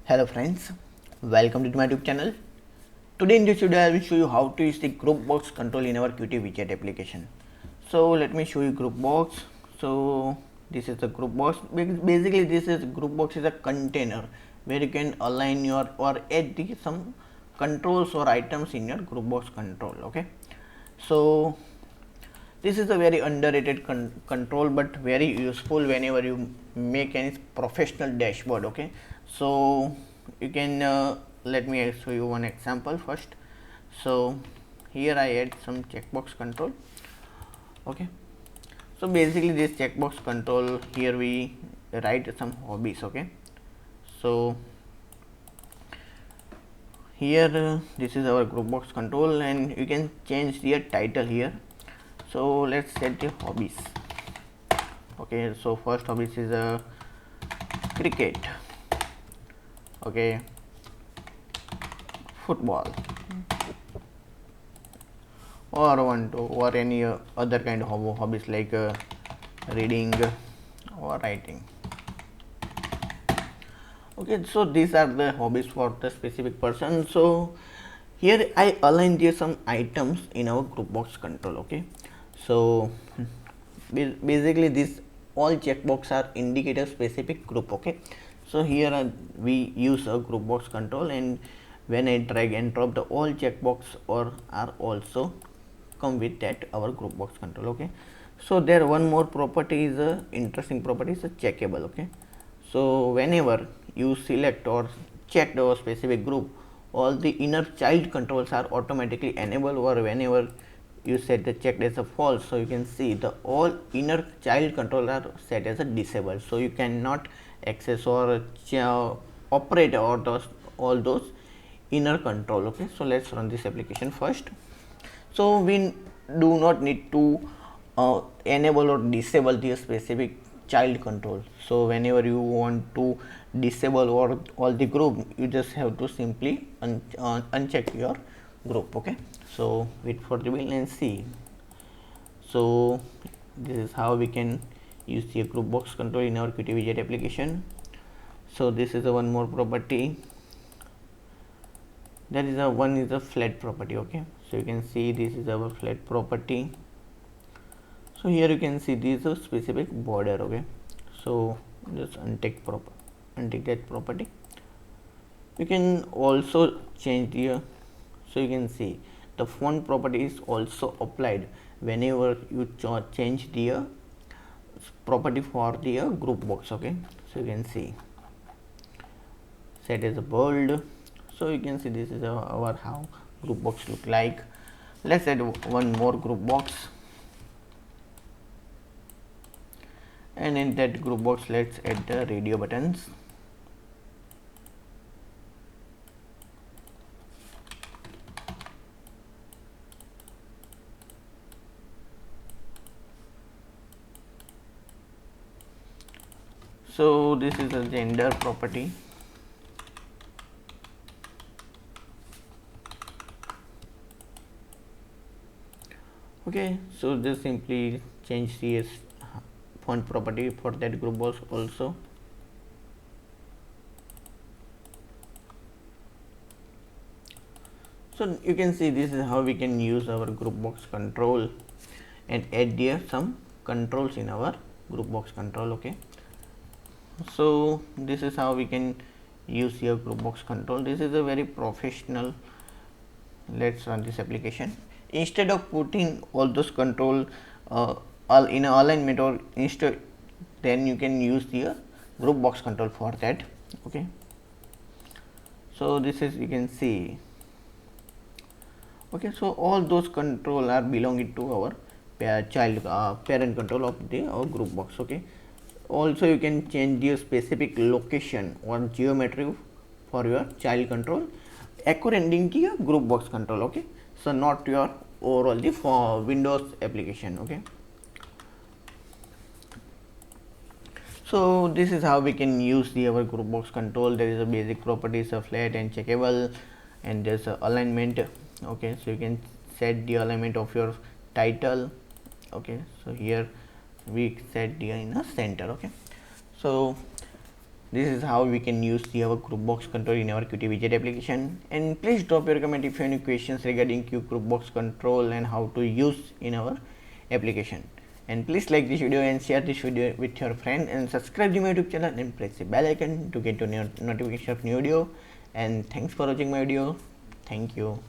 Hello friends, welcome to my YouTube channel. Today in this video I will show you how to use the group box control in our Qt widget application. So let me show you group box. So this is the group box. Basically this is group box is a container where you can align your or add some controls or items in your group box control. Okay, so this is a very underrated control but very useful whenever you make any professional dashboard. Okay, so you can let me show you one example first. So here I add some checkbox control. Okay, so basically this checkbox control, here we write some hobbies. Okay, so here this is our group box control and you can change the title here. So let's set the hobbies. Okay, so first hobbies is a cricket. Okay, football, or any other kind of hobbies like reading or writing. Okay, so these are the hobbies for the specific person. So here I align there some items in our group box control. Okay, so basically this all checkbox are indicate a specific group. Okay, so here we use a group box control, and when I drag and drop, the all checkbox or are also come with that our group box control. Okay, so there one more property is a interesting property is a checkable. Okay, so whenever you select or check the specific group, all the inner child controls are automatically enabled, or whenever you set the checked as a false, so you can see the all inner child control are set as a disabled, so you cannot access or operate or all those inner control. Okay, so let's run this application first. So we do not need to enable or disable the specific child control. So whenever you want to disable or all the group, you just have to simply uncheck your group. Okay, so wait for the bill and see. So this is how we can use the group box control in our Qt widget application. So this is a one more property, that is a one is a flat property. Okay, so you can see this is our flat property. So here you can see this is a specific border. Okay, so just untick that property. You can also change the so you can see the font property is also applied whenever you change the property for the group box. Okay, so you can see set as a bold. So you can see this is our how group box look like. Let's add one more group box, and in that group box let's add the radio buttons. So this is a gender property. Okay, so just simply change the font property for that group box also. So you can see this is how we can use our group box control and add there some controls in our group box control. Okay, so this is how we can use your group box control. This is a very professional. Let's run this application. Instead of putting all those control all in alignment, or instead then you can use the group box control for that. Okay, so this is you can see. Okay, so all those control are belonging to our parent control of the our group box. Okay, also you can change the specific location or geometry for your child control according to your group box control. Okay, so not your overall the for Windows application. Okay, so this is how we can use the our group box control. There is a basic properties of flat and checkable, and there's a alignment. Okay, so you can set the alignment of your title. Okay, so here we set the in a center. Okay, so this is how we can use our GroupBox control in our Qt widget application. And please drop your comment if you have any questions regarding GroupBox control and how to use in our application. And please like this video and share this video with your friend, and subscribe to my YouTube channel and press the bell icon to get your notification of new video. And thanks for watching my video. Thank you.